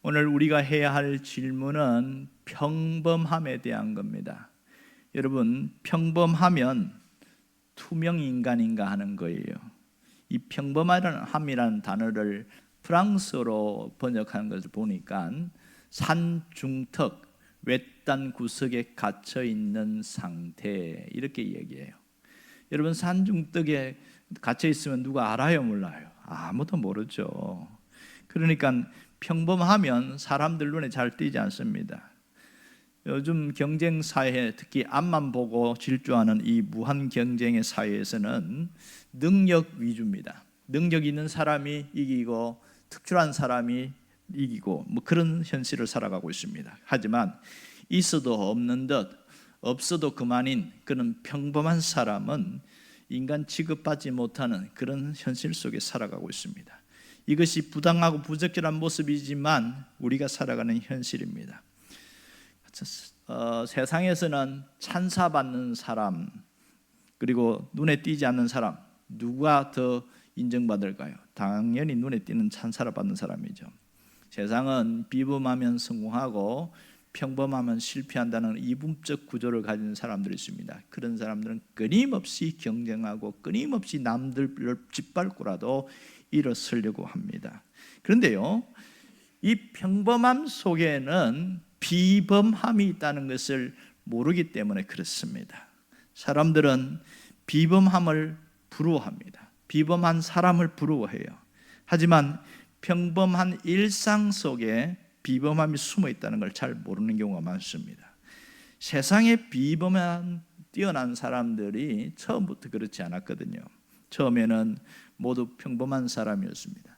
오늘 우리가 해야 할 질문은 평범함에 대한 겁니다. 여러분, 평범하면 투명 인간인가 하는 거예요. 이 평범함이라는 단어를 프랑스어로 번역하는 것을 보니까 산중턱, 외딴 구석에 갇혀 있는 상태, 이렇게 얘기해요. 여러분, 산중턱에 갇혀 있으면 누가 알아요, 몰라요? 아무도 모르죠. 그러니까 평범하면 사람들 눈에 잘 띄지 않습니다. 요즘 경쟁 사회, 특히 앞만 보고 질주하는 이 무한 경쟁의 사회에서는 능력 위주입니다. 능력 있는 사람이 이기고 특출한 사람이 이기고 그런 현실을 살아가고 있습니다. 하지만 있어도 없는 듯 없어도 그만인 그런 평범한 사람은 인간 취급받지 못하는 그런 현실 속에 살아가고 있습니다. 이것이 부당하고 부적절한 모습이지만 우리가 살아가는 현실입니다. 세상에서는 찬사받는 사람, 그리고 눈에 띄지 않는 사람, 누가 더 인정받을까요? 당연히 눈에 띄는 찬사를 받는 사람이죠. 세상은 비범하면 성공하고 평범하면 실패한다는 이분법 구조를 가진 사람들이 있습니다. 그런 사람들은 끊임없이 경쟁하고 끊임없이 남들을 짓밟고라도 일어서려고 합니다. 그런데요, 이 평범함 속에는 비범함이 있다는 것을 모르기 때문에 그렇습니다. 사람들은 비범함을 부러워합니다. 비범한 사람을 부러워해요. 하지만 평범한 일상 속에 비범함이 숨어 있다는 걸 잘 모르는 경우가 많습니다. 세상에 비범한 뛰어난 사람들이 처음부터 그렇지 않았거든요. 처음에는 모두 평범한 사람이었습니다.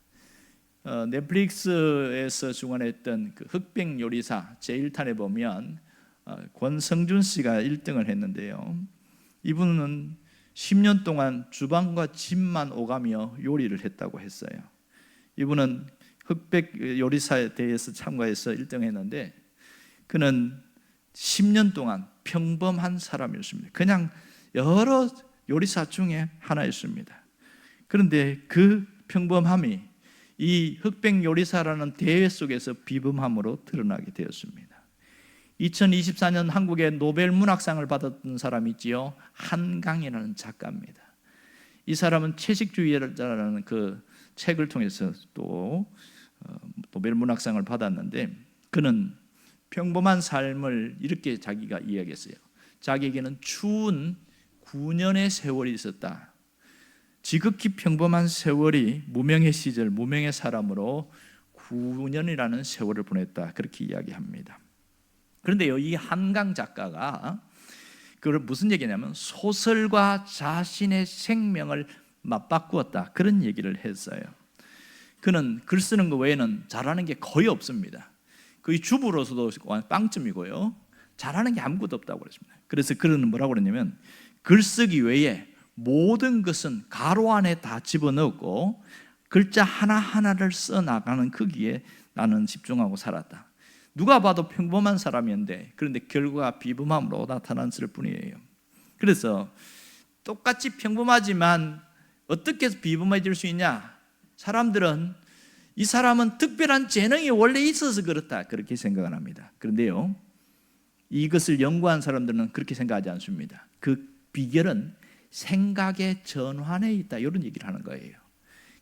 넷플릭스에서 주관했던 그 흑백 요리사 제1탄에 보면 권성준 씨가 1등을 했는데요. 이분은 10년 동안 주방과 집만 오가며 요리를 했다고 했어요. 이분은 흑백 요리사에 대해서 참가해서 1등 했는데 그는 10년 동안 평범한 사람이었습니다. 그냥 여러 요리사 중에 하나였습니다. 그런데 그 평범함이 이 흑백 요리사라는 대회 속에서 비범함으로 드러나게 되었습니다. 2024년 한국의 노벨 문학상을 받았던 사람이 있지요. 한강이라는 작가입니다. 이 사람은 채식주의자라는 그 책을 통해서 또 노벨 문학상을 받았는데 그는 평범한 삶을 이렇게 자기가 이야기했어요. 자기에게는 추운 9년의 세월이 있었다. 지극히 평범한 세월이 무명의 시절, 무명의 사람으로 9년이라는 세월을 보냈다. 그렇게 이야기합니다. 그런데요, 이 한강 작가가 그걸 무슨 얘기냐면 소설과 자신의 생명을 맞바꾸었다. 그런 얘기를 했어요. 그는 글 쓰는 것 외에는 잘하는 게 거의 없습니다. 거의 주부로서도 빵점이고요. 잘하는 게 아무것도 없다고 그랬습니다. 그래서 그는 뭐라고 그랬냐면 글쓰기 외에 모든 것은 가로 안에 다 집어넣고 글자 하나하나를 써나가는 크기에 나는 집중하고 살았다. 누가 봐도 평범한 사람이었는데 그런데 결과가 비범함으로 나타났을 뿐이에요. 그래서 똑같이 평범하지만 어떻게 해서 비범해질 수 있냐? 사람들은 이 사람은 특별한 재능이 원래 있어서 그렇다 그렇게 생각을 합니다. 그런데요, 이것을 연구한 사람들은 그렇게 생각하지 않습니다. 그 비결은 생각의 전환에 있다 이런 얘기를 하는 거예요.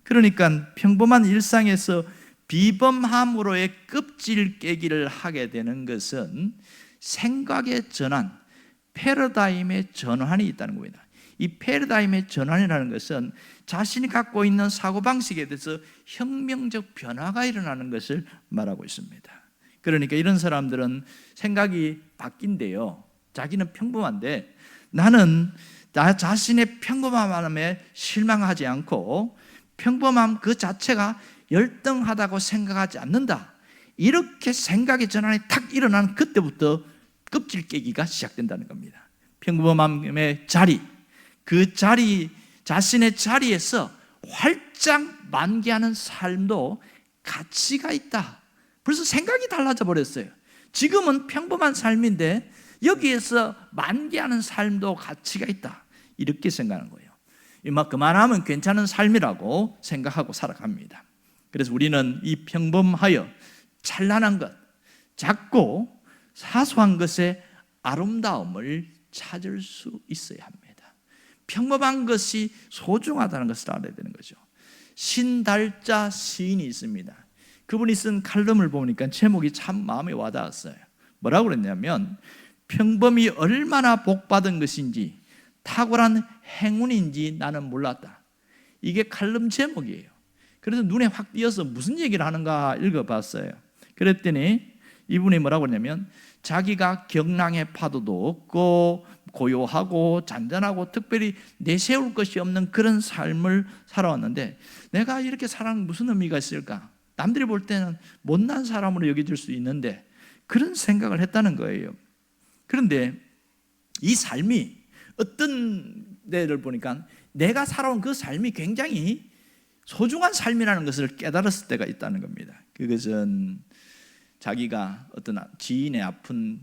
그러니까 평범한 일상에서 비범함으로의 껍질 깨기를 하게 되는 것은 생각의 전환, 패러다임의 전환이 있다는 겁니다. 이 패러다임의 전환이라는 것은 자신이 갖고 있는 사고방식에 대해서 혁명적 변화가 일어나는 것을 말하고 있습니다. 그러니까 이런 사람들은 생각이 바뀐대요. 자기는 평범한데 나는 나 자신의 평범함에 실망하지 않고 평범함 그 자체가 열등하다고 생각하지 않는다. 이렇게 생각의 전환이 탁 일어나는 그때부터 껍질 깨기가 시작된다는 겁니다. 평범함의 자리, 그 자리, 자신의 자리에서 활짝 만개하는 삶도 가치가 있다. 벌써 생각이 달라져 버렸어요. 지금은 평범한 삶인데 여기에서 만개하는 삶도 가치가 있다. 이렇게 생각하는 거예요. 그만하면 괜찮은 삶이라고 생각하고 살아갑니다. 그래서 우리는 이 평범하여 찬란한 것, 작고 사소한 것의 아름다움을 찾을 수 있어야 합니다. 평범한 것이 소중하다는 것을 알아야 되는 거죠. 신달자 시인이 있습니다. 그분이 쓴 칼럼을 보니까 제목이 참 마음에 와닿았어요. 뭐라고 그랬냐면, 평범이 얼마나 복받은 것인지, 탁월한 행운인지 나는 몰랐다. 이게 칼럼 제목이에요. 그래서 눈에 확 띄어서 무슨 얘기를 하는가 읽어봤어요. 그랬더니 이분이 뭐라고 했냐면, 자기가 경랑의 파도도 없고 고요하고 잔잔하고 특별히 내세울 것이 없는 그런 삶을 살아왔는데, 내가 이렇게 살아가는 무슨 의미가 있을까? 남들이 볼 때는 못난 사람으로 여겨질 수 있는데 그런 생각을 했다는 거예요. 그런데 이 삶이 어떤 데를 보니까 내가 살아온 그 삶이 굉장히 소중한 삶이라는 것을 깨달았을 때가 있다는 겁니다. 그것은 자기가 어떤 지인의 아픈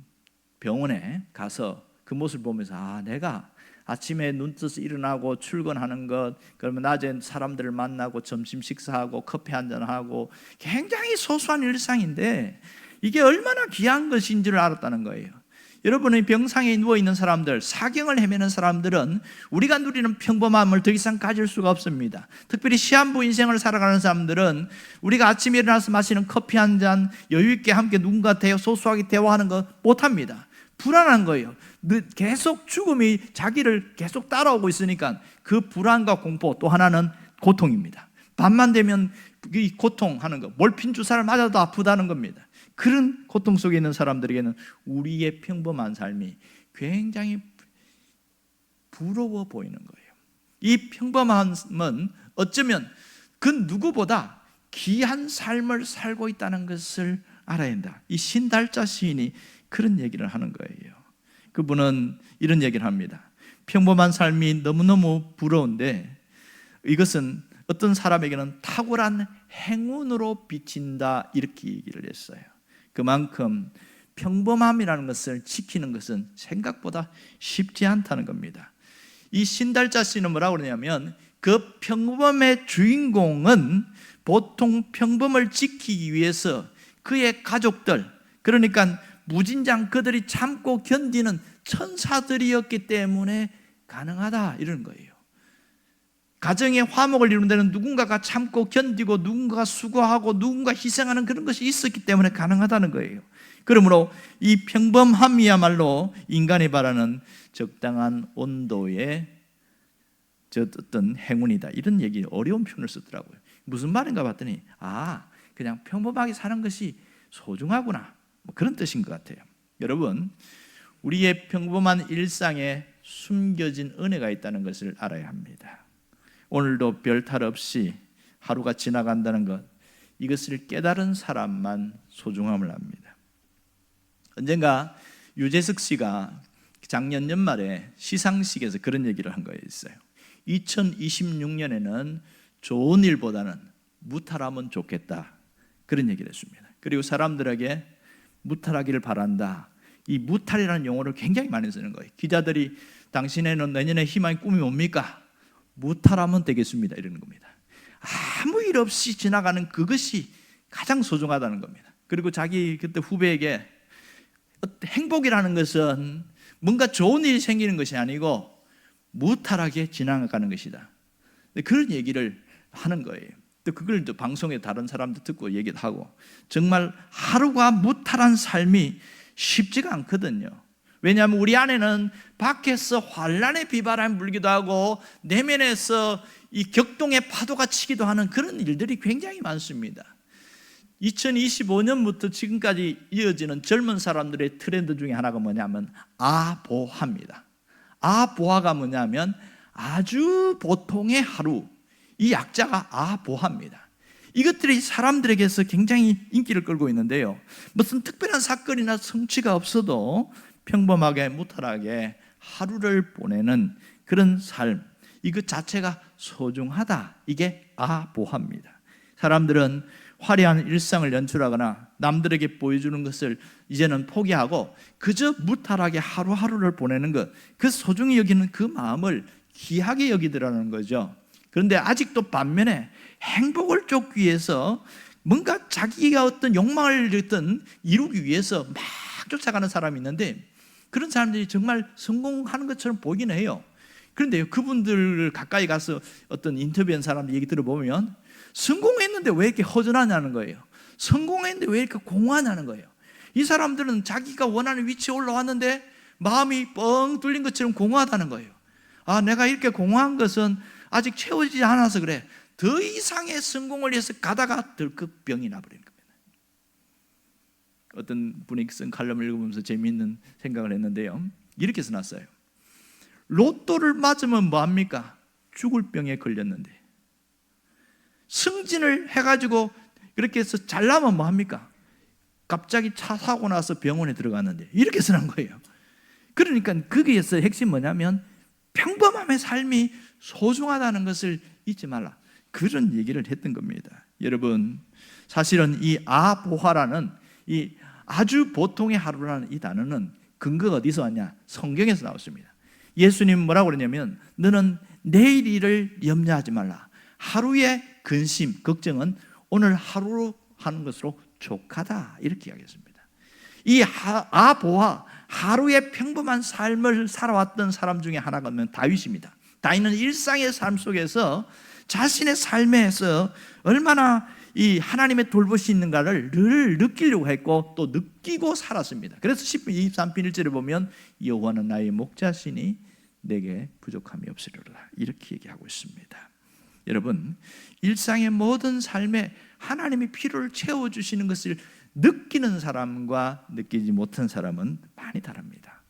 병원에 가서 그 모습을 보면서, 내가 아침에 눈 떠서 일어나고 출근하는 것, 그러면 낮에 사람들을 만나고 점심 식사하고 커피 한잔하고 굉장히 소소한 일상인데 이게 얼마나 귀한 것인지를 알았다는 거예요. 여러분의 병상에 누워있는 사람들, 사경을 헤매는 사람들은 우리가 누리는 평범함을 더 이상 가질 수가 없습니다. 특별히 시한부 인생을 살아가는 사람들은 우리가 아침에 일어나서 마시는 커피 한 잔, 여유있게 함께 누군가 소소하게 대화하는 거 못합니다. 불안한 거예요. 계속 죽음이 자기를 계속 따라오고 있으니까 그 불안과 공포, 또 하나는 고통입니다. 밤만 되면 이 고통하는 거, 몰핀 주사를 맞아도 아프다는 겁니다. 그런 고통 속에 있는 사람들에게는 우리의 평범한 삶이 굉장히 부러워 보이는 거예요. 이 평범함은 어쩌면 그 누구보다 귀한 삶을 살고 있다는 것을 알아야 한다. 이 신달자 시인이 그런 얘기를 하는 거예요. 그분은 이런 얘기를 합니다. 평범한 삶이 너무너무 부러운데 이것은 어떤 사람에게는 탁월한 행운으로 비친다, 이렇게 얘기를 했어요. 그만큼 평범함이라는 것을 지키는 것은 생각보다 쉽지 않다는 겁니다. 이 신달자 씨는 뭐라고 그러냐면, 그 평범의 주인공은 보통 평범을 지키기 위해서 그의 가족들, 그러니까 무진장 그들이 참고 견디는 천사들이었기 때문에 가능하다, 이런 거예요. 가정의 화목을 이루는 데는 누군가가 참고 견디고 누군가가 수고하고 누군가 희생하는 그런 것이 있었기 때문에 가능하다는 거예요. 그러므로 이 평범함이야말로 인간이 바라는 적당한 온도의 어떤 행운이다, 이런 얘기, 어려운 표현을 쓰더라고요. 무슨 말인가 봤더니 그냥 평범하게 사는 것이 소중하구나, 그런 뜻인 것 같아요. 여러분, 우리의 평범한 일상에 숨겨진 은혜가 있다는 것을 알아야 합니다. 오늘도 별탈 없이 하루가 지나간다는 것, 이것을 깨달은 사람만 소중함을 압니다. 언젠가 유재석 씨가 작년 연말에 시상식에서 그런 얘기를 한 거에 있어요. 2026년에는 좋은 일보다는 무탈하면 좋겠다, 그런 얘기를 했습니다. 그리고 사람들에게 무탈하기를 바란다, 이 무탈이라는 용어를 굉장히 많이 쓰는 거예요. 기자들이 당신에는 내년에 희망의 꿈이 뭡니까? 무탈하면 되겠습니다, 이러는 겁니다. 아무 일 없이 지나가는 그것이 가장 소중하다는 겁니다. 그리고 자기 그때 후배에게 행복이라는 것은 뭔가 좋은 일이 생기는 것이 아니고 무탈하게 지나가는 것이다, 그런 얘기를 하는 거예요. 또 그걸 또 방송에 다른 사람들 듣고 얘기도 하고, 정말 하루가 무탈한 삶이 쉽지가 않거든요. 왜냐하면 우리 안에는 밖에서 환란의 비바람이 불기도 하고 내면에서 이 격동의 파도가 치기도 하는 그런 일들이 굉장히 많습니다. 2025년부터 지금까지 이어지는 젊은 사람들의 트렌드 중에 하나가 뭐냐면 아보하입니다. 아보하가 뭐냐면 아주 보통의 하루, 이 약자가 아보하입니다. 이것들이 사람들에게서 굉장히 인기를 끌고 있는데요, 무슨 특별한 사건이나 성취가 없어도 평범하게 무탈하게 하루를 보내는 그런 삶, 이것 자체가 소중하다, 이게 아보합니다. 사람들은 화려한 일상을 연출하거나 남들에게 보여주는 것을 이제는 포기하고 그저 무탈하게 하루하루를 보내는 것, 그 소중히 여기는 그 마음을 귀하게 여기더라는 거죠. 그런데 아직도 반면에 행복을 쫓기 위해서 뭔가 자기가 어떤 욕망을 이루기 위해서 막 쫓아가는 사람이 있는데 그런 사람들이 정말 성공하는 것처럼 보이긴 해요. 그런데 그분들 가까이 가서 어떤 인터뷰한 사람들 얘기 들어보면 성공했는데 왜 이렇게 허전하냐는 거예요. 성공했는데 왜 이렇게 공허하냐는 거예요. 이 사람들은 자기가 원하는 위치에 올라왔는데 마음이 뻥 뚫린 것처럼 공허하다는 거예요. 아, 내가 이렇게 공허한 것은 아직 채워지지 않아서 그래. 더 이상의 성공을 위해서 가다가 덜컥 병이 나버리는 겁니다. 어떤 분이 쓴 칼럼을 읽으면서 재미있는 생각을 했는데요, 이렇게 써놨어요. 로또를 맞으면 뭐합니까? 죽을 병에 걸렸는데 승진을 해가지고 그렇게 해서 잘나면 뭐합니까? 갑자기 차 사고 나서 병원에 들어갔는데 이렇게 써놓은 거예요. 그러니까 거기에서 핵심 뭐냐면 평범함의 삶이 소중하다는 것을 잊지 말라, 그런 얘기를 했던 겁니다. 여러분, 사실은 이 아보하라는 이 아주 보통의 하루라는 이 단어는 근거가 어디서 왔냐? 성경에서 나왔습니다. 예수님 뭐라고 그러냐면 너는 내일 일을 염려하지 말라. 하루의 근심, 걱정은 오늘 하루로 하는 것으로 족하다, 이렇게 이야기했습니다. 이 아보하, 하루의 평범한 삶을 살아왔던 사람 중에 하나가 다윗입니다. 다윗은 일상의 삶 속에서 자신의 삶에서 얼마나 이 하나님의 돌보시 있는가를 늘 느끼려고 했고 또 느끼고 살았습니다. 그래서 10편 23편 1절에 보면 여호와는 나의 목자시니 내게 부족함이 없으리로다, 이렇게 얘기하고 있습니다. 여러분, 일상의 모든 삶에 하나님이 필요를 채워주시는 것을 느끼는 사람과 느끼지 못한 사람은 많이 다릅니다.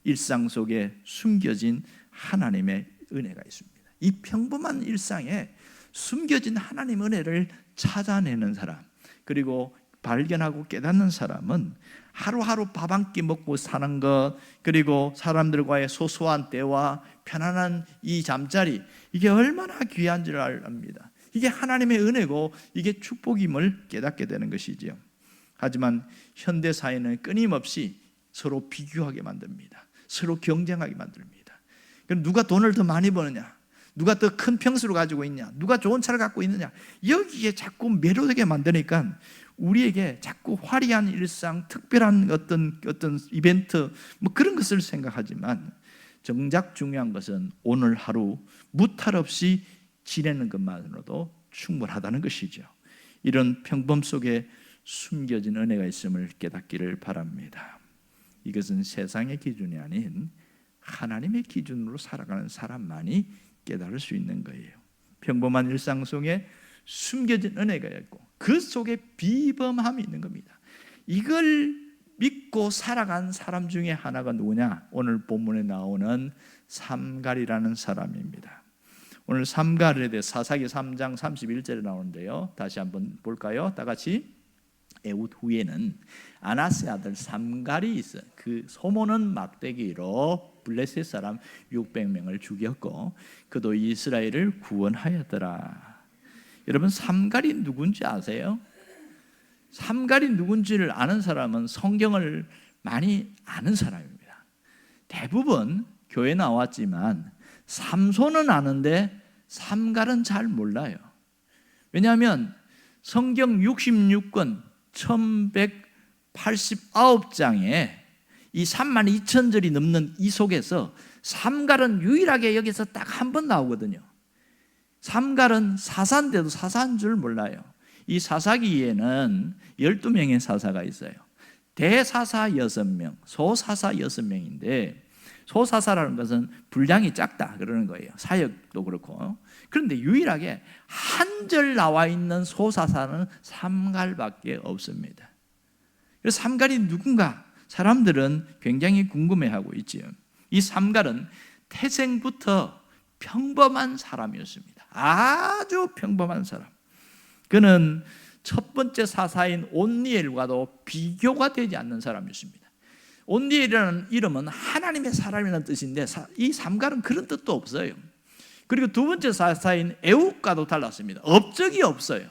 일상 속에 숨겨진 하나님의 은혜가 있습니다. 이 평범한 일상에 숨겨진 하나님의 은혜를 찾아내는 사람, 그리고 발견하고 깨닫는 사람은 하루하루 밥 한 끼 먹고 사는 것, 그리고 사람들과의 소소한 대화, 편안한 이 잠자리, 이게 얼마나 귀한 줄 압니다. 이게 하나님의 은혜고 이게 축복임을 깨닫게 되는 것이지요. 하지만 현대 사회는 끊임없이 서로 비교하게 만듭니다. 서로 경쟁하게 만듭니다. 그럼 누가 돈을 더 많이 버느냐, 누가 더 큰 평수를 가지고 있냐, 누가 좋은 차를 갖고 있느냐, 여기에 자꾸 매료되게 만드니까 우리에게 자꾸 화려한 일상, 특별한 어떤 이벤트 뭐 그런 것을 생각하지만 정작 중요한 것은 오늘 하루 무탈 없이 지내는 것만으로도 충분하다는 것이죠. 이런 평범 속에 숨겨진 은혜가 있음을 깨닫기를 바랍니다. 이것은 세상의 기준이 아닌 하나님의 기준으로 살아가는 사람만이 깨달을 수 있는 거예요. 평범한 일상 속에 숨겨진 은혜가 있고 그 속에 비범함이 있는 겁니다. 이걸 믿고 살아간 사람 중에 하나가 누구냐? 오늘 본문에 나오는 삼갈이라는 사람입니다. 오늘 삼갈에 대해 사사기 3장 31절에 나오는데요, 다시 한번 볼까요? 다 같이. 에훗 후에는 아나스의 아들 삼갈이 있어 그 소모는 막대기로 블레셋 사람 600명을 죽였고 그도 이스라엘을 구원하였더라. 여러분, 삼갈이 누군지 아세요? 삼갈이 누군지를 아는 사람은 성경을 많이 아는 사람입니다. 대부분 교회 나왔지만 삼손은 아는데 삼갈은 잘 몰라요. 왜냐하면 성경 66권 1189장에 이 32,000절이 넘는 이 속에서 삼갈은 유일하게 여기서 딱 한 번 나오거든요. 삼갈은 사사인데도 사사인 줄 몰라요. 이 사사기에는 12명의 사사가 있어요. 대사사 6명, 소사사 6명인데 소사사라는 것은 분량이 작다 그러는 거예요. 사역도 그렇고. 그런데 유일하게 한 절 나와 있는 소사사는 삼갈밖에 없습니다. 그래서 삼갈이 누군가 사람들은 굉장히 궁금해하고 있지요. 이 삼갈은 태생부터 평범한 사람이었습니다. 아주 평범한 사람. 그는 첫 번째 사사인 온니엘과도 비교가 되지 않는 사람이었습니다. 온니엘이라는 이름은 하나님의 사람이라는 뜻인데 이 삼갈은 그런 뜻도 없어요. 그리고 두 번째 사사인 에훗과도 달랐습니다. 업적이 없어요.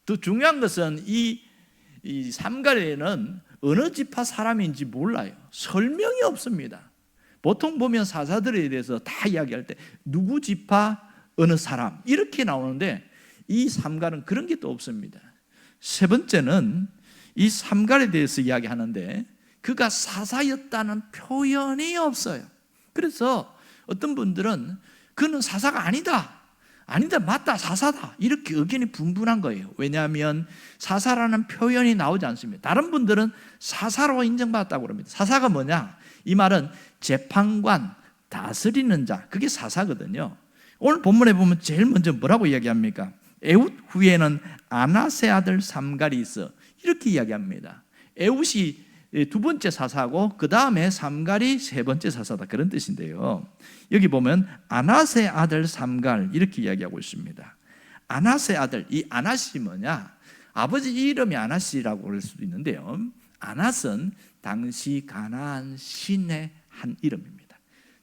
더 중요한 것은 이 삼갈에는 어느 지파 사람인지 몰라요. 설명이 없습니다. 보통 보면 사사들에 대해서 다 이야기할 때 누구 지파 어느 사람 이렇게 나오는데 이 삼갈은 그런 게 또 없습니다. 세 번째는 이 삼갈에 대해서 이야기하는데 그가 사사였다는 표현이 없어요. 그래서 어떤 분들은 그는 사사가 아니다, 맞다, 사사다, 이렇게 의견이 분분한 거예요. 왜냐하면 사사라는 표현이 나오지 않습니다. 다른 분들은 사사로 인정받았다고 합니다. 사사가 뭐냐? 이 말은 재판관, 다스리는 자, 그게 사사거든요. 오늘 본문에 보면 제일 먼저 뭐라고 이야기합니까? 에훗 후에는 아낫의 아들 삼갈이 있어, 이렇게 이야기합니다. 에훗이 두 번째 사사고 그 다음에 삼갈이 세 번째 사사다, 그런 뜻인데요. 여기 보면 아낫의 아들 삼갈, 이렇게 이야기하고 있습니다. 아낫의 아들, 이 아낫이 뭐냐? 아버지 이름이 아낫이라고 그럴 수도 있는데요, 아낫은 당시 가나안 신의 한 이름입니다.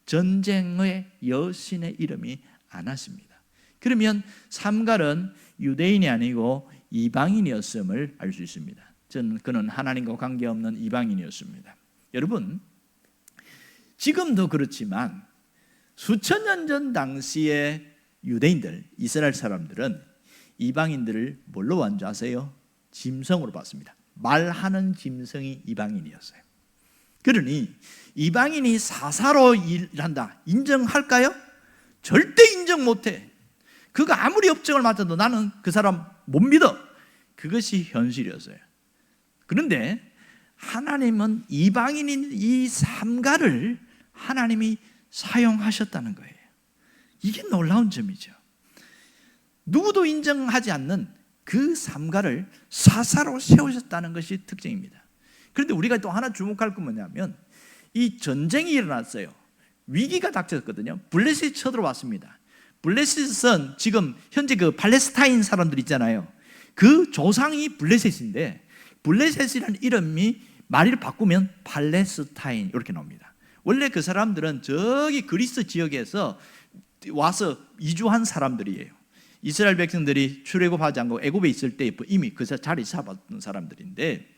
전쟁의 여신의 이름이 아낫입니다. 그러면 삼갈은 유대인이 아니고 이방인이었음을 알 수 있습니다. 그는 하나님과 관계없는 이방인이었습니다. 여러분, 지금도 그렇지만 수천 년 전 당시의 유대인들, 이스라엘 사람들은 이방인들을 뭘로 본 줄 아세요? 짐승으로 봤습니다. 말하는 짐승이 이방인이었어요. 그러니 이방인이 사사로 일한다, 인정할까요? 절대 인정 못해. 그가 아무리 업적을 맡아도 나는 그 사람 못 믿어. 그것이 현실이었어요. 그런데 하나님은 이방인인 이 삼갈을 하나님이 사용하셨다는 거예요. 이게 놀라운 점이죠. 누구도 인정하지 않는 그 삼갈을 사사로 세우셨다는 것이 특징입니다. 그런데 우리가 또 하나 주목할 건 뭐냐면 이 전쟁이 일어났어요. 위기가 닥쳤거든요. 블레셋이 쳐들어왔습니다. 블레셋은 지금 현재 그 팔레스타인 사람들 있잖아요. 그 조상이 블레셋인데, 블레셋이라는 이름이 말을 바꾸면 팔레스타인 이렇게 나옵니다. 원래 그 사람들은 저기 그리스 지역에서 와서 이주한 사람들이에요. 이스라엘 백성들이 출애굽하지 않고 애굽에 있을 때 이미 그 자리 잡았던 사람들인데,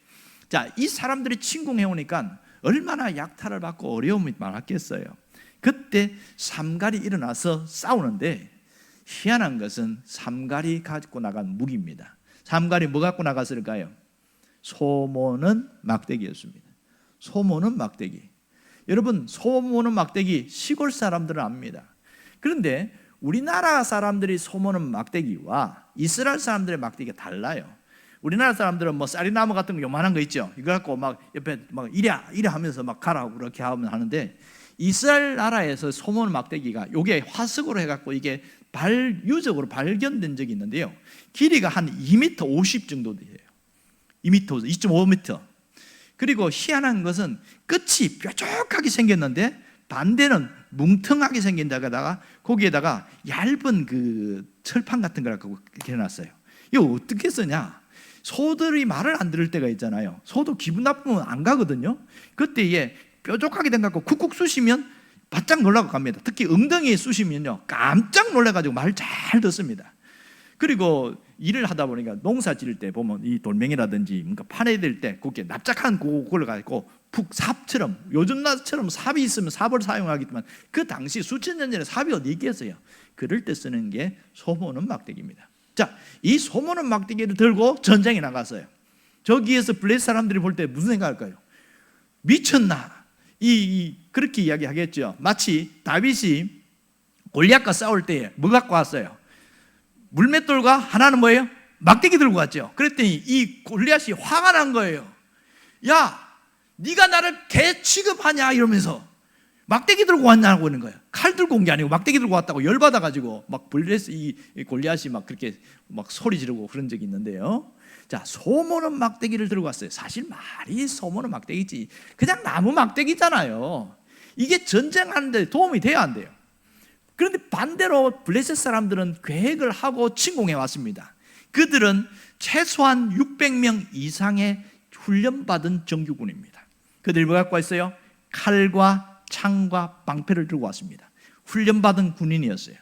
자, 이 사람들이 침공해 오니까 얼마나 약탈을 받고 어려움이 많았겠어요. 그때 삼갈이 일어나서 싸우는데, 희한한 것은 삼갈이 갖고 나간 무기입니다. 삼갈이 뭐 갖고 나갔을까요? 소모는 막대기였습니다. 소모는 막대기. 여러분, 소모는 막대기 시골 사람들은 압니다. 그런데 우리나라 사람들이 소모는 막대기와 이스라엘 사람들의 막대기가 달라요. 우리나라 사람들은 뭐 쌀이나무 같은 거 요만한 거 있죠. 이거 갖고 막 옆에 막 이래 하면서 막 가라고 그렇게 하면 하는데, 이스라엘 나라에서 소모는 막대기가 요게 화석으로 해갖고 이게 유적으로 발견된 적이 있는데요, 길이가 한 2m 50 정도 돼요. 2.5m. 그리고 희한한 것은 끝이 뾰족하게 생겼는데 반대는 뭉텅하게 생긴 데다가 거기에다가 얇은 그 철판 같은 걸 갖고 해놨어요. 이거 어떻게 쓰냐? 소들이 말을 안 들을 때가 있잖아요. 소도 기분 나쁘면 안 가거든요. 그때 이게 뾰족하게 된 거 갖고 쿡쿡 쑤시면 바짝 놀라고 갑니다. 특히 엉덩이에 쑤시면요 깜짝 놀라가지고 말 잘 듣습니다. 그리고 일을 하다 보니까 농사 지을 때 보면 이 돌멩이라든지 뭔가 파내 될 때 그게 납작한 그걸 가지고 푹 삽처럼, 요즘 나처럼 삽이 있으면 삽을 사용하겠지만 그 당시 수천 년 전에 삽이 어디 있겠어요. 그럴 때 쓰는 게 소모는 막대기입니다. 자, 이 소모는 막대기를 들고 전쟁에 나갔어요. 저기에서 블레셋 사람들이 볼 때 무슨 생각할까요? 미쳤나? 그렇게 이야기하겠죠. 마치 다윗이 골리앗과 싸울 때 뭐 갖고 왔어요? 물맷돌과 하나는 뭐예요? 막대기 들고 왔죠. 그랬더니 이 골리앗이 화가 난 거예요. 야, 네가 나를 개 취급하냐 이러면서 막대기 들고 왔냐고 하는 거예요. 칼 들고 온 게 아니고 막대기 들고 왔다고 열받아가지고 막 이 골리앗이 막 그렇게 막 소리 지르고 그런 적이 있는데요. 자, 소모는 막대기를 들고 왔어요. 사실 말이 소모는 막대기지 그냥 나무 막대기잖아요. 이게 전쟁하는데 도움이 돼야 안 돼요. 그런데 반대로 블레셋 사람들은 계획을 하고 침공해 왔습니다. 그들은 최소한 600명 이상의 훈련받은 정규군입니다. 그들이 뭐 갖고 왔어요? 칼과 창과 방패를 들고 왔습니다. 훈련받은 군인이었어요.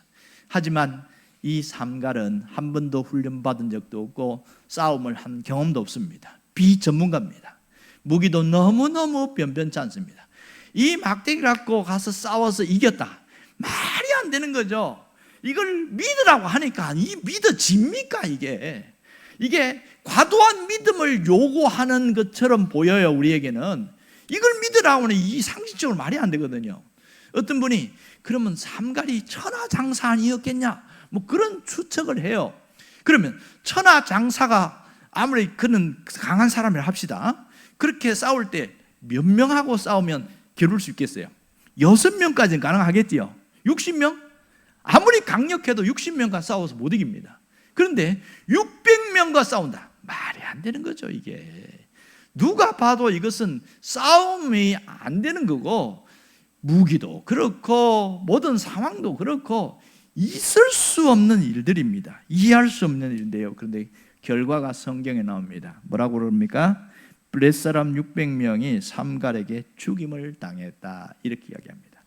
하지만 이 삼갈은 한 번도 훈련받은 적도 없고 싸움을 한 경험도 없습니다. 비전문가입니다. 무기도 너무너무 변변치 않습니다. 이 막대기 갖고 가서 싸워서 이겼다, 말이 안 되는 거죠. 이걸 믿으라고 하니까 이 믿어집니까? 이게 이게 과도한 믿음을 요구하는 것처럼 보여요. 우리에게는 이걸 믿으라고 하면 이 상식적으로 말이 안 되거든요. 어떤 분이 그러면 삼갈이 천하장사 아니었겠냐 뭐 그런 추측을 해요. 그러면 천하장사가 아무리 그는 강한 사람이라 합시다. 그렇게 싸울 때 몇 명하고 싸우면 겨룰 수 있겠어요? 6명까지는 가능하겠지요. 60명? 아무리 강력해도 60명과 싸워서 못 이깁니다. 그런데 600명과 싸운다. 말이 안 되는 거죠. 이게 누가 봐도 이것은 싸움이 안 되는 거고, 무기도 그렇고 모든 상황도 그렇고 있을 수 없는 일들입니다. 이해할 수 없는 일인데요. 그런데 결과가 성경에 나옵니다. 뭐라고 그럽니까? 블렛 사람 600명이 삼갈에게 죽임을 당했다, 이렇게 이야기합니다.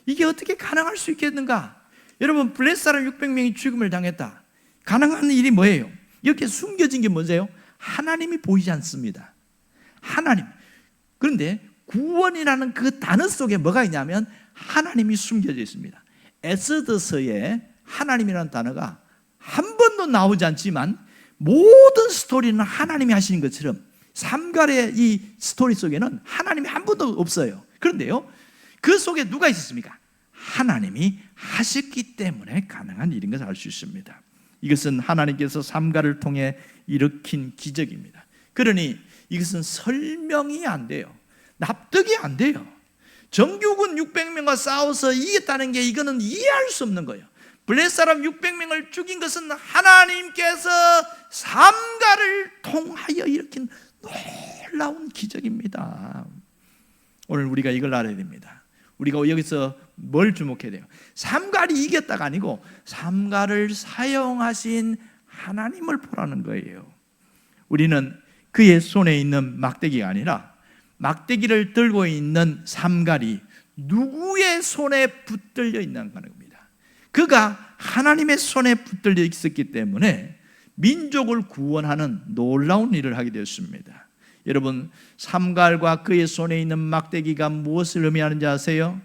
이게 어떻게 가능할 수 있겠는가? 여러분, 블렛 사람 600명이 죽임을 당했다. 가능한 일이 뭐예요? 이렇게 숨겨진 게 뭐세요? 하나님이 보이지 않습니다. 하나님. 그런데 구원이라는 그 단어 속에 뭐가 있냐면 하나님이 숨겨져 있습니다. 에스더서에 하나님이라는 단어가 한 번도 나오지 않지만 모든 스토리는 하나님이 하시는 것처럼 삼갈의 이 스토리 속에는 하나님이 한 번도 없어요. 그런데요, 그 속에 누가 있었습니까? 하나님이 하셨기 때문에 가능한 일인 것을 알 수 있습니다. 이것은 하나님께서 삼갈을 통해 일으킨 기적입니다. 그러니 이것은 설명이 안 돼요. 납득이 안 돼요. 정규군 600명과 싸워서 이겼다는 게 이거는 이해할 수 없는 거예요. 블렛 사람 600명을 죽인 것은 하나님께서 삼갈을 통하여 일으킨 놀라운 기적입니다. 오늘 우리가 이걸 알아야 됩니다. 우리가 여기서 뭘 주목해야 돼요? 삼갈이 이겼다가 아니고 삼갈을 사용하신 하나님을 보라는 거예요. 우리는 그의 손에 있는 막대기가 아니라 막대기를 들고 있는 삼갈이 누구의 손에 붙들려 있는 겁니다. 그가 하나님의 손에 붙들려 있었기 때문에 민족을 구원하는 놀라운 일을 하게 되었습니다. 여러분, 삼갈과 그의 손에 있는 막대기가 무엇을 의미하는지 아세요?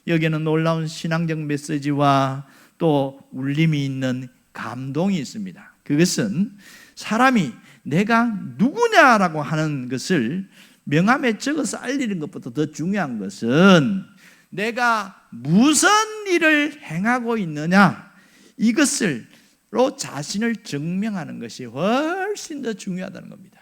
여기에는 놀라운 신앙적 메시지와 또 울림이 있는 감동이 있습니다. 그것은 사람이 내가 누구냐라고 하는 것을 명함에 적어서 알리는 것보다 더 중요한 것은 내가 무슨 일을 행하고 있느냐, 이것을로 자신을 증명하는 것이 훨씬 더 중요하다는 겁니다.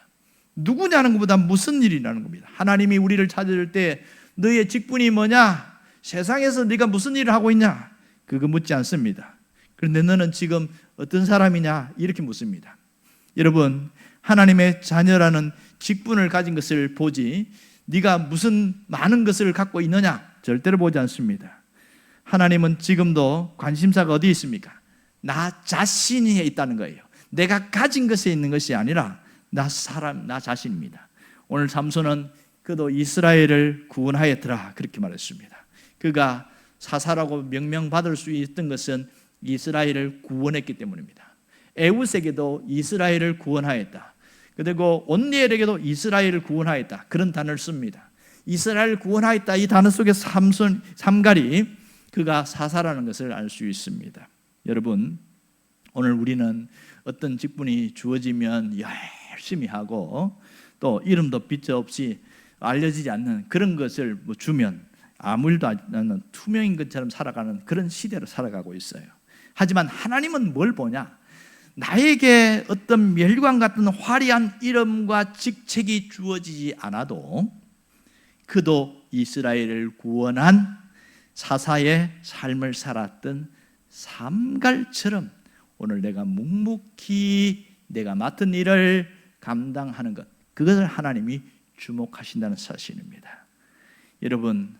누구냐는 것보다 무슨 일이라는 겁니다. 하나님이 우리를 찾을 때 너의 직분이 뭐냐, 세상에서 네가 무슨 일을 하고 있냐, 그거 묻지 않습니다. 그런데 너는 지금 어떤 사람이냐, 이렇게 묻습니다. 여러분, 하나님의 자녀라는 직분을 가진 것을 보지 네가 무슨 많은 것을 갖고 있느냐 절대로 보지 않습니다. 하나님은 지금도 관심사가 어디에 있습니까? 나 자신에 있다는 거예요. 내가 가진 것에 있는 것이 아니라 나 자신입니다. 오늘 삼손은 그도 이스라엘을 구원하였더라, 그렇게 말했습니다. 그가 사사라고 명명받을 수 있던 것은 이스라엘을 구원했기 때문입니다. 에웃에게도 이스라엘을 구원하였다. 그리고 온니엘에게도 이스라엘을 구원하였다, 그런 단어를 씁니다. 이스라엘을 구원하였다, 이 단어 속에 삼갈이 그가 사사라는 것을 알 수 있습니다. 여러분, 오늘 우리는 어떤 직분이 주어지면 열심히 하고 또 이름도 빛도 없이 알려지지 않는 그런 것을 주면 아무 일도 하지 않는 투명인 것처럼 살아가는 그런 시대로 살아가고 있어요. 하지만 하나님은 뭘 보냐? 나에게 어떤 멸관 같은 화려한 이름과 직책이 주어지지 않아도 그도 이스라엘을 구원한 사사의 삶을 살았던 삼갈처럼 오늘 내가 묵묵히 내가 맡은 일을 감당하는 것, 그것을 하나님이 주목하신다는 사실입니다. 여러분,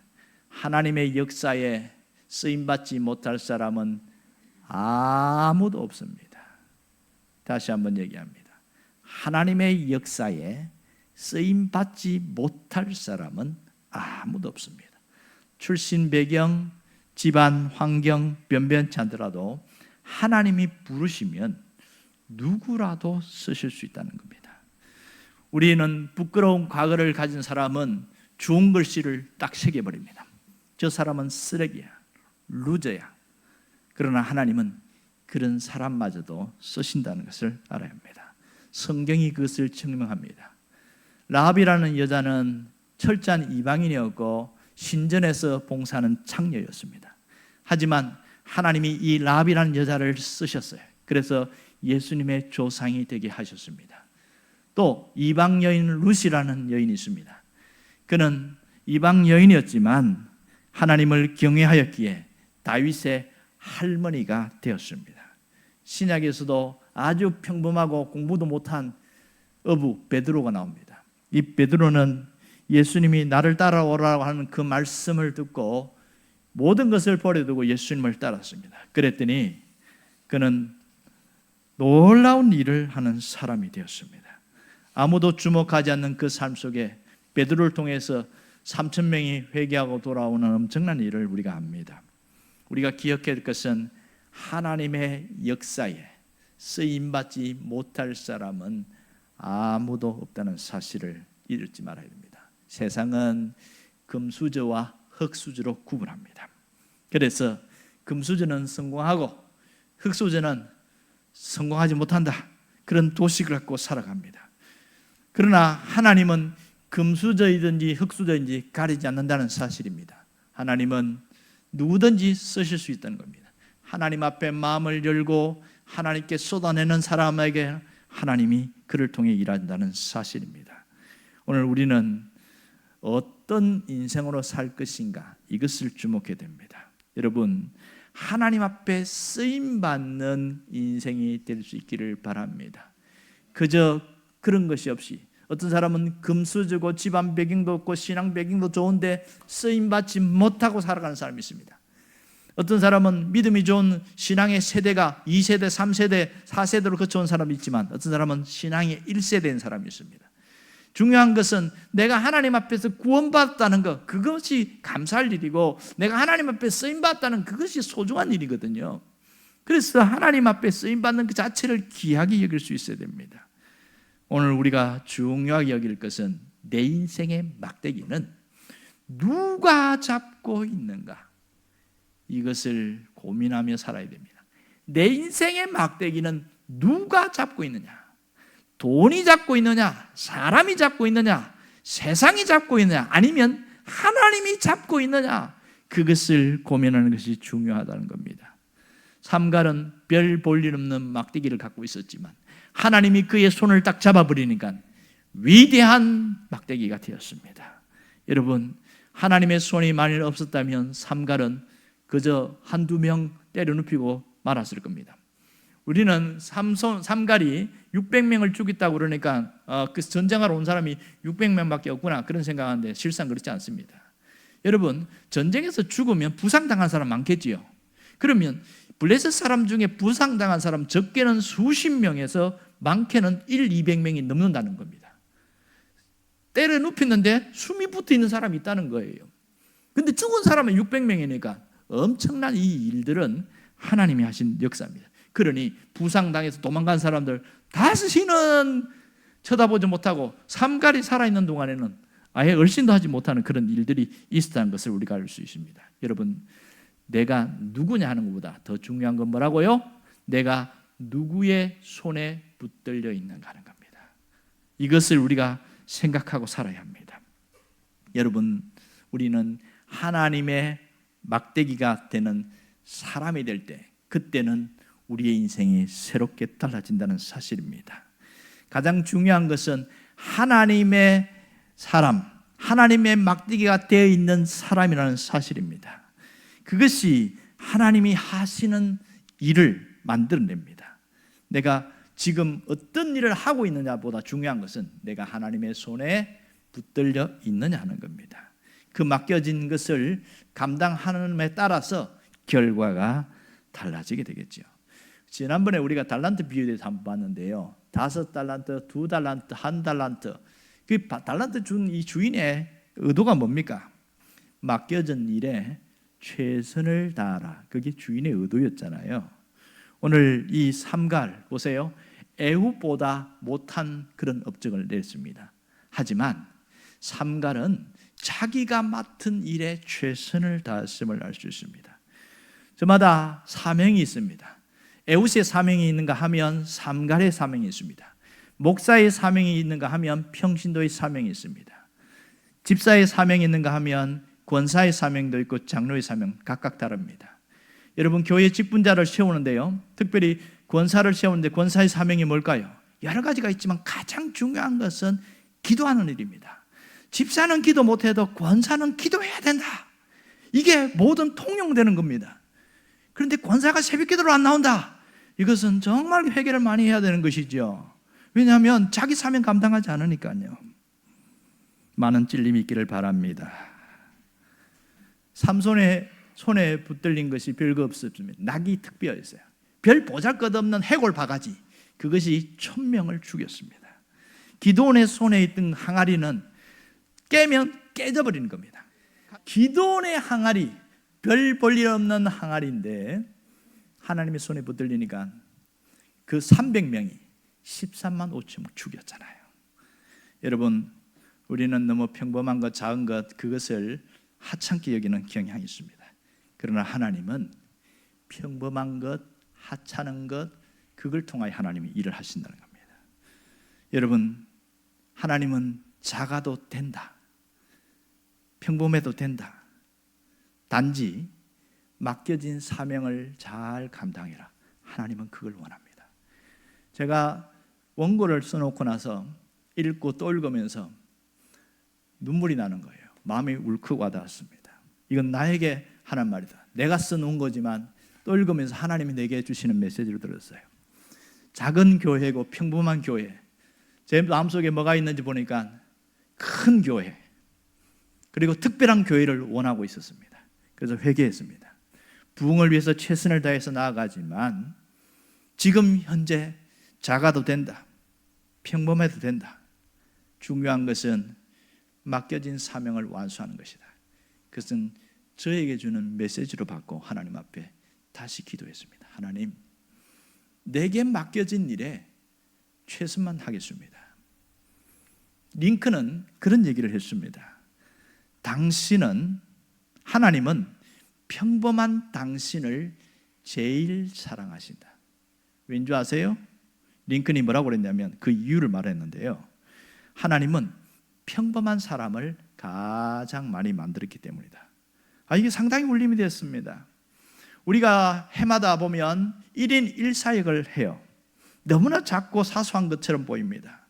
하나님의 역사에 쓰임받지 못할 사람은 아무도 없습니다. 다시 한번 얘기합니다. 하나님의 역사에 쓰임받지 못할 사람은 아무도 없습니다. 출신 배경, 집안 환경 변변치 않더라도 하나님이 부르시면 누구라도 쓰실 수 있다는 겁니다. 우리는 부끄러운 과거를 가진 사람은 좋은 글씨를 딱 새겨버립니다. 저 사람은 쓰레기야, 루저야. 그러나 하나님은 그런 사람마저도 쓰신다는 것을 알아야 합니다. 성경이 그것을 증명합니다. 라합이라는 여자는 철저한 이방인이었고 신전에서 봉사하는 창녀였습니다. 하지만 하나님이 이 라합이라는 여자를 쓰셨어요. 그래서 예수님의 조상이 되게 하셨습니다. 또 이방 여인 룻이라는 여인이 있습니다. 그는 이방 여인이었지만 하나님을 경외하였기에 다윗의 할머니가 되었습니다. 신약에서도 아주 평범하고 공부도 못한 어부 베드로가 나옵니다. 이 베드로는 예수님이 나를 따라오라고 하는 그 말씀을 듣고 모든 것을 버려두고 예수님을 따랐습니다. 그랬더니 그는 놀라운 일을 하는 사람이 되었습니다. 아무도 주목하지 않는 그 삶 속에 베드로를 통해서 3,000명이 회개하고 돌아오는 엄청난 일을 우리가 압니다. 우리가 기억해야 할 것은 하나님의 역사에 쓰임받지 못할 사람은 아무도 없다는 사실을 잊지 말아야 됩니다. 세상은 금수저와 흙수저로 구분합니다. 그래서 금수저는 성공하고 흙수저는 성공하지 못한다, 그런 도식을 갖고 살아갑니다. 그러나 하나님은 금수저이든지 흙수저인지 가리지 않는다는 사실입니다. 하나님은 누구든지 쓰실 수 있다는 겁니다. 하나님 앞에 마음을 열고 하나님께 쏟아내는 사람에게 하나님이 그를 통해 일한다는 사실입니다. 오늘 우리는 어떤 인생으로 살 것인가, 이것을 주목해야 됩니다. 여러분, 하나님 앞에 쓰임받는 인생이 될 수 있기를 바랍니다. 그저 그런 것이 없이, 어떤 사람은 금수저고 집안 배경도 없고 신앙 배경도 좋은데 쓰임받지 못하고 살아가는 사람이 있습니다. 어떤 사람은 믿음이 좋은 신앙의 세대가 2세대, 3세대, 4세대로 거쳐온 사람이 있지만 어떤 사람은 신앙의 1세대인 사람이 있습니다. 중요한 것은 내가 하나님 앞에서 구원받았다는 것, 그것이 감사할 일이고 내가 하나님 앞에 쓰임받았다는 그것이 소중한 일이거든요. 그래서 하나님 앞에 쓰임받는 그 자체를 귀하게 여길 수 있어야 됩니다. 오늘 우리가 중요하게 여길 것은 내 인생의 막대기는 누가 잡고 있는가, 이것을 고민하며 살아야 됩니다. 내 인생의 막대기는 누가 잡고 있느냐? 돈이 잡고 있느냐? 사람이 잡고 있느냐? 세상이 잡고 있느냐? 아니면 하나님이 잡고 있느냐? 그것을 고민하는 것이 중요하다는 겁니다. 삼갈은 별 볼 일 없는 막대기를 갖고 있었지만 하나님이 그의 손을 딱 잡아버리니까 위대한 막대기가 되었습니다. 여러분, 하나님의 손이 만일 없었다면 삼갈은 그저 한두 명 때려눕히고 말았을 겁니다. 우리는 삼갈이 600명을 죽였다고 그러니까 그 전쟁하러 온 사람이 600명밖에 없구나, 그런 생각하는데 실상 그렇지 않습니다. 여러분, 전쟁에서 죽으면 부상당한 사람 많겠지요. 그러면 블레셋 사람 중에 부상당한 사람 적게는 수십 명에서 많게는 200명이 넘는다는 겁니다. 때려 눕혔는데 숨이 붙어 있는 사람이 있다는 거예요. 근데 죽은 사람은 600명이니까 엄청난 이 일들은 하나님이 하신 역사입니다. 그러니 부상당해서 도망간 사람들 다시는 쳐다보지 못하고 삼갈이 살아있는 동안에는 아예 얼씬도 하지 못하는 그런 일들이 있었다는 것을 우리가 알 수 있습니다. 여러분, 내가 누구냐 하는 것보다 더 중요한 건 뭐라고요? 내가 누구의 손에 붙들려 있는가 하는 겁니다. 이것을 우리가 생각하고 살아야 합니다. 여러분, 우리는 하나님의 막대기가 되는 사람이 될 때, 그때는 우리의 인생이 새롭게 달라진다는 사실입니다. 가장 중요한 것은 하나님의 사람, 하나님의 막대기가 되어 있는 사람이라는 사실입니다. 그것이 하나님이 하시는 일을 만들어냅니다. 내가 지금 어떤 일을 하고 있느냐보다 중요한 것은 내가 하나님의 손에 붙들려 있느냐 하는 겁니다. 그 맡겨진 것을 감당하는 데 따라서 결과가 달라지게 되겠죠. 지난번에 우리가 달란트 비유에 대해서 한번 봤는데요. 5달란트, 2달란트, 1달란트. 그 달란트 준 이 주인의 의도가 뭡니까? 맡겨진 일에 최선을 다하라. 그게 주인의 의도였잖아요. 오늘 이 삼갈 보세요. 에훗보다 못한 그런 업적을 냈습니다. 하지만 삼갈은 자기가 맡은 일에 최선을 다했음을 알 수 있습니다. 저마다 사명이 있습니다. 에훗의 사명이 있는가 하면 삼갈의 사명이 있습니다. 목사의 사명이 있는가 하면 평신도의 사명이 있습니다. 집사의 사명이 있는가 하면 권사의 사명도 있고 장로의 사명 각각 다릅니다. 여러분, 교회 직분자를 세우는데요, 특별히 권사를 세우는데 권사의 사명이 뭘까요? 여러 가지가 있지만 가장 중요한 것은 기도하는 일입니다. 집사는 기도 못해도 권사는 기도해야 된다. 이게 모든 통용되는 겁니다. 그런데 권사가 새벽 기도로 안 나온다. 이것은 정말 회개를 많이 해야 되는 것이죠. 왜냐하면 자기 사명 감당하지 않으니까요. 많은 찔림이 있기를 바랍니다. 삼손의 손에 붙들린 것이 별거 없었습니다. 낙이 특별했어요. 별 보잘것없는 해골 바가지, 그것이 1000명을 죽였습니다. 기드온의 손에 있던 항아리는 깨면 깨져버리는 겁니다. 기드온의 항아리, 별 볼일 없는 항아리인데 하나님의 손에 붙들리니까 그 300명이 13만 5천을 죽였잖아요. 여러분, 우리는 너무 평범한 것, 작은 것, 그것을 하찮게 여기는 경향이 있습니다. 그러나 하나님은 평범한 것, 하찮은 것, 그걸 통하여 하나님이 일을 하신다는 겁니다. 여러분, 하나님은 작아도 된다, 평범해도 된다. 단지 맡겨진 사명을 잘 감당해라. 하나님은 그걸 원합니다. 제가 원고를 써놓고 나서 읽고 또 읽으면서 눈물이 나는 거예요. 마음이 울컥 와닿았습니다. 이건 나에게 하는 말이다. 내가 써놓은 거지만 또 읽으면서 하나님이 내게 주시는 메시지를 들었어요. 작은 교회고 평범한 교회, 제 마음속에 뭐가 있는지 보니까 큰 교회, 그리고 특별한 교회를 원하고 있었습니다. 그래서 회개했습니다. 부흥을 위해서 최선을 다해서 나아가지만 지금 현재 작아도 된다, 평범해도 된다. 중요한 것은 맡겨진 사명을 완수하는 것이다. 그것은 저에게 주는 메시지로 받고 하나님 앞에 다시 기도했습니다. 하나님, 내게 맡겨진 일에 최선만 하겠습니다. 링컨은 그런 얘기를 했습니다. 하나님은 평범한 당신을 제일 사랑하신다. 왠지 아세요? 링컨이 뭐라고 그랬냐면 그 이유를 말했는데요, 하나님은 평범한 사람을 가장 많이 만들었기 때문이다. 이게 상당히 울림이 됐습니다. 우리가 해마다 보면 1인 1사역을 해요. 너무나 작고 사소한 것처럼 보입니다.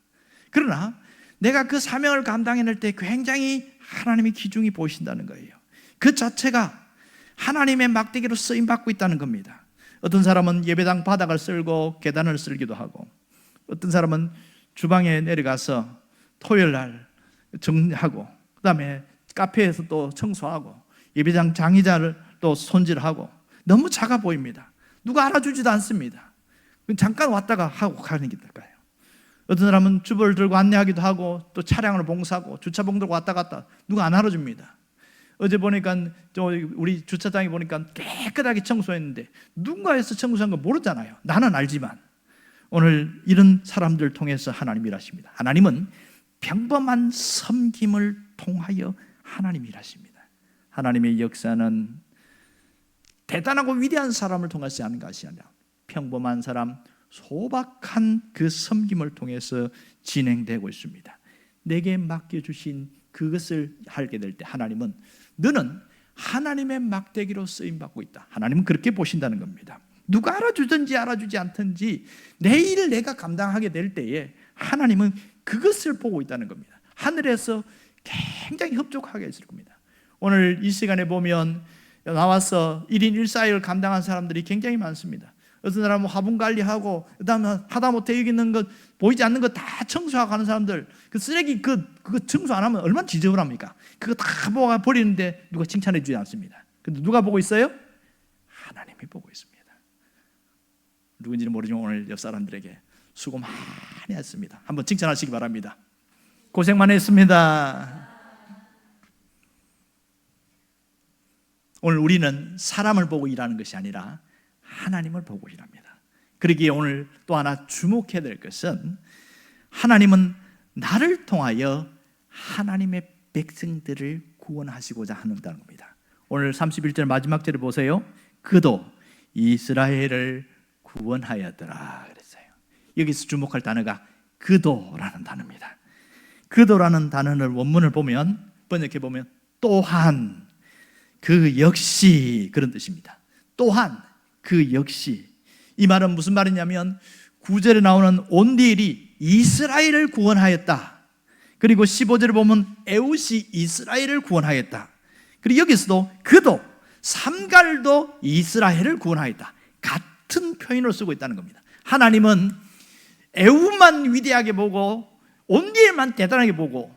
그러나 내가 그 사명을 감당해낼 때 굉장히 하나님의 기중이 보이신다는 거예요. 그 자체가 하나님의 막대기로 쓰임받고 있다는 겁니다. 어떤 사람은 예배당 바닥을 쓸고 계단을 쓸기도 하고, 어떤 사람은 주방에 내려가서 토요일 날 정리하고, 그 다음에 카페에서 또 청소하고, 예배당 장의자를 또 손질하고, 너무 작아 보입니다. 누가 알아주지도 않습니다. 잠깐 왔다가 하고 가는 게 될까요? 어떤 사람은 주보를 들고 안내하기도 하고, 또 차량을 봉사하고, 주차봉 들고 왔다 갔다, 누가 안 알아줍니다. 어제 보니까 우리 주차장에 보니까 깨끗하게 청소했는데 누군가에서 청소한 거 모르잖아요. 나는 알지만. 오늘 이런 사람들 통해서 하나님 일하십니다. 하나님은 평범한 섬김을 통하여 하나님 일하십니다. 하나님의 역사는 대단하고 위대한 사람을 통해서 하는 것이 아니라 평범한 사람, 소박한 그 섬김을 통해서 진행되고 있습니다. 내게 맡겨주신 그것을 하게 될 때 하나님은 너는 하나님의 막대기로 쓰임받고 있다. 하나님은 그렇게 보신다는 겁니다. 누가 알아주든지 알아주지 않든지 내 일을 내가 감당하게 될 때에 하나님은 그것을 보고 있다는 겁니다. 하늘에서 굉장히 흡족하게 있을 겁니다. 오늘 이 시간에 보면 나와서 1인 1사역을 감당한 사람들이 굉장히 많습니다. 어떤 사람은 화분 관리하고, 그 다음에 하다못해 여기 있는 것, 보이지 않는 것 다 청소하고 하는 사람들, 그 쓰레기 그거 청소 안 하면 얼마나 지저분합니까? 그거 다 모아 버리는데 누가 칭찬해 주지 않습니다. 근데 누가 보고 있어요? 하나님이 보고 있습니다. 누군지는 모르지만 오늘 옆 사람들에게 수고 많이 했습니다. 한번 칭찬하시기 바랍니다. 고생 많이 했습니다. 오늘 우리는 사람을 보고 일하는 것이 아니라 하나님을 보고 일합니다. 그러기에 오늘 또 하나 주목해야 될 것은 하나님은 나를 통하여 하나님의 백성들을 구원하시고자 한다는 겁니다. 오늘 31절 마지막 절을 보세요. 그도 이스라엘을 구원하였더라 그랬어요. 여기서 주목할 단어가 그도라는 단어입니다. 그도라는 단어를 원문을 보면, 번역해 보면 또한, 그 역시, 그런 뜻입니다. 또한, 그 역시. 이 말은 무슨 말이냐면 9절에 나오는 온디엘이 이스라엘을 구원하였다. 그리고 15절에 보면 에웃이 이스라엘을 구원하였다. 그리고 여기서도 그도, 삼갈도 이스라엘을 구원하였다. 같은 표현을 쓰고 있다는 겁니다. 하나님은 에웃만 위대하게 보고 온디엘만 대단하게 보고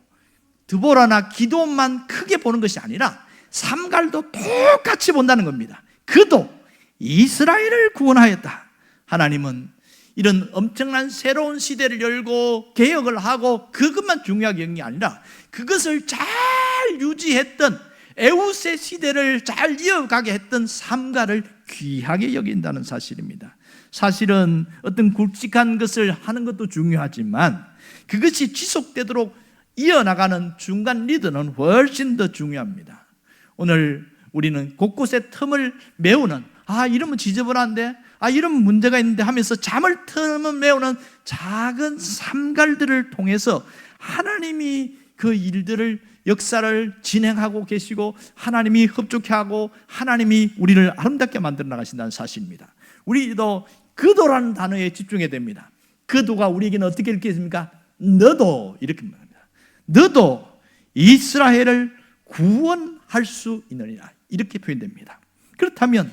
드보라나 기도만 크게 보는 것이 아니라 삼갈도 똑같이 본다는 겁니다. 그도 이스라엘을 구원하였다. 하나님은 이런 엄청난 새로운 시대를 열고 개혁을 하고 그것만 중요하게 여긴 게 아니라 그것을 잘 유지했던 에웃의 시대를 잘 이어가게 했던 삼가를 귀하게 여긴다는 사실입니다. 사실은 어떤 굵직한 것을 하는 것도 중요하지만 그것이 지속되도록 이어나가는 중간 리더는 훨씬 더 중요합니다. 오늘 우리는 곳곳에 틈을 메우는, 이러면 지저분한데, 이러면 문제가 있는데 하면서 잠을 틈을 메우는 작은 삼갈들을 통해서 하나님이 그 일들을, 역사를 진행하고 계시고 하나님이 협조케하고 하나님이 우리를 아름답게 만들어 나가신다는 사실입니다. 우리도 그도라는 단어에 집중해야 됩니다. 그도가 우리에게는 어떻게 읽겠습니까? 너도, 이렇게 말합니다. 너도 이스라엘을 구원할 수 있느니라, 이렇게 표현됩니다. 그렇다면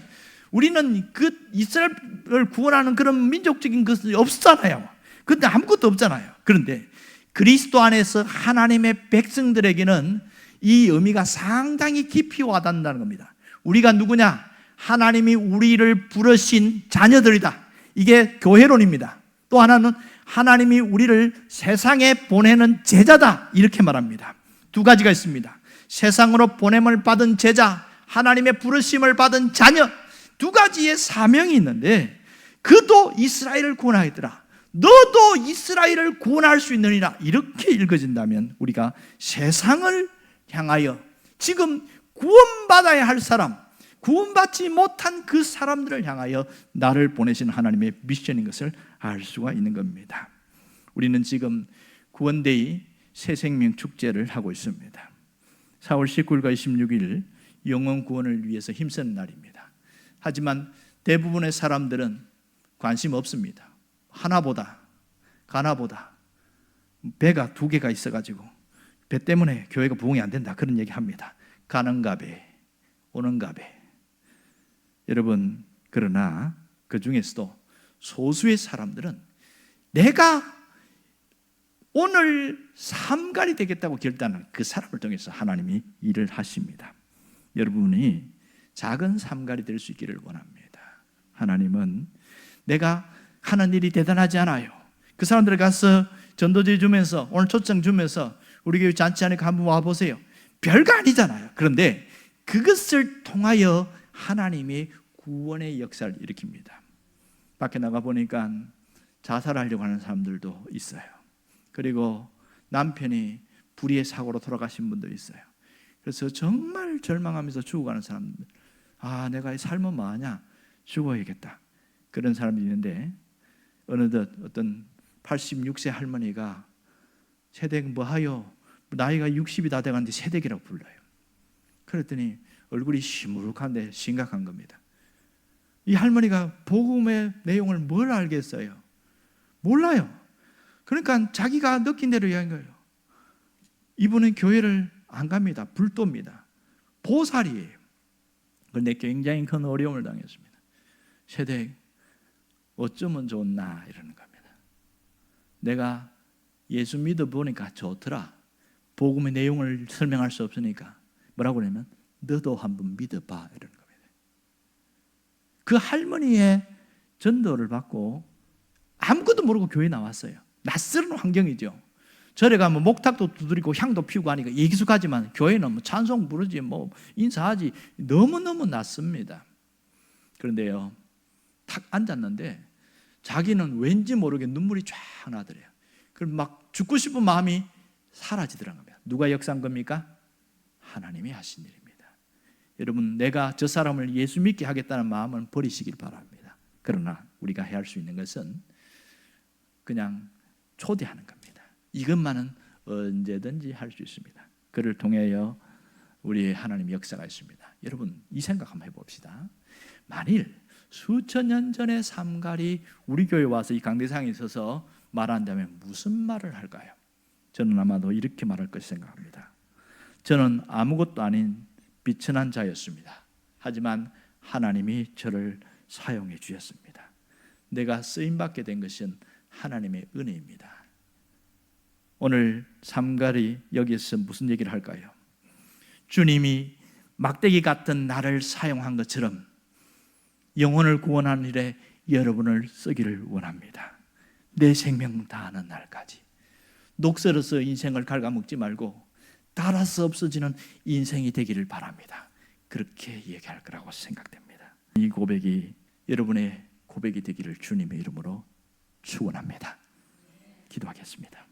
우리는 그 이스라엘을 구원하는 그런 민족적인 것이 없잖아요. 그런데 아무것도 없잖아요. 그런데 그리스도 안에서 하나님의 백성들에게는 이 의미가 상당히 깊이 와닿는다는 겁니다. 우리가 누구냐? 하나님이 우리를 부르신 자녀들이다. 이게 교회론입니다. 또 하나는 하나님이 우리를 세상에 보내는 제자다, 이렇게 말합니다. 두 가지가 있습니다. 세상으로 보냄을 받은 제자, 하나님의 부르심을 받은 자녀, 두 가지의 사명이 있는데 그도 이스라엘을 구원하였더라, 너도 이스라엘을 구원할 수 있느니라, 이렇게 읽어진다면 우리가 세상을 향하여 지금 구원받아야 할 사람, 구원받지 못한 그 사람들을 향하여 나를 보내신 하나님의 미션인 것을 알 수가 있는 겁니다. 우리는 지금 구원데이 새생명 축제를 하고 있습니다. 4월 19일과 26일 영혼 구원을 위해서 힘쓰는 날입니다. 하지만 대부분의 사람들은 관심 없습니다. 하나보다 가나보다 배가 두 개가 있어가지고 배 때문에 교회가 부흥이 안 된다, 그런 얘기 합니다. 가는가 배, 오는가 배. 여러분, 그러나 그 중에서도 소수의 사람들은 내가 오늘 삼갈이 되겠다고 결단한 그 사람을 통해서 하나님이 일을 하십니다. 여러분이 작은 삼갈이 될 수 있기를 원합니다. 하나님은 내가 하는 일이 대단하지 않아요. 그 사람들 가서 전도지 주면서, 오늘 초청 주면서 우리 교회 잔치 안에 한번 와보세요. 별거 아니잖아요. 그런데 그것을 통하여 하나님이 구원의 역사를 일으킵니다. 밖에 나가보니까 자살하려고 하는 사람들도 있어요. 그리고 남편이 불의의 사고로 돌아가신 분도 있어요. 그래서 정말 절망하면서 죽어가는 사람들, 내가 이 삶은 뭐하냐, 죽어야겠다, 그런 사람이 있는데 어느덧 어떤 86세 할머니가 새댁 뭐하여, 나이가 60이 다 돼가는데 새댁이라고 불러요. 그랬더니 얼굴이 시무룩한데 심각한 겁니다. 이 할머니가 복음의 내용을 뭘 알겠어요? 몰라요. 그러니까 자기가 느낀 대로 이야기한 거예요. 이분은 교회를 안 갑니다. 불도입니다. 보살이에요. 그런데 굉장히 큰 어려움을 당했습니다. 새댁 어쩌면 좋나, 이러는 겁니다. 내가 예수 믿어보니까 좋더라. 복음의 내용을 설명할 수 없으니까 뭐라고 그러냐면 너도 한번 믿어봐, 이러는 겁니다. 그 할머니의 전도를 받고 아무것도 모르고 교회에 나왔어요. 낯선 환경이죠. 절에 가면 목탁도 두드리고 향도 피우고 하니까 익숙하지만 교회는 찬송 부르지, 인사하지, 너무너무 낯섭니다. 그런데요, 탁 앉았는데 자기는 왠지 모르게 눈물이 쫙 나더래요. 그럼 막 죽고 싶은 마음이 사라지더라는 겁니다. 누가 역사한 겁니까? 하나님이 하신 일입니다. 여러분, 내가 저 사람을 예수 믿게 하겠다는 마음은 버리시길 바랍니다. 그러나 우리가 해야 할 수 있는 것은 그냥 초대하는 겁니다. 이것만은 언제든지 할 수 있습니다. 그를 통하여 우리 하나님 역사가 있습니다. 여러분 이 생각 한번 해봅시다. 만일 수천 년 전의 삼갈이 우리 교회에 와서 이 강대상에 있어서 말한다면 무슨 말을 할까요? 저는 아마도 이렇게 말할 것이 생각합니다. 저는 아무것도 아닌 비천한 자였습니다. 하지만 하나님이 저를 사용해 주셨습니다. 내가 쓰임받게 된 것은 하나님의 은혜입니다. 오늘 삼갈이 여기서 무슨 얘기를 할까요? 주님이 막대기 같은 나를 사용한 것처럼 영혼을 구원하는 일에 여러분을 쓰기를 원합니다. 내 생명 다하는 날까지. 녹슬어서 인생을 갉아먹지 말고 달아서 없어지는 인생이 되기를 바랍니다. 그렇게 얘기할 거라고 생각됩니다. 이 고백이 여러분의 고백이 되기를 주님의 이름으로 축원합니다. 기도하겠습니다.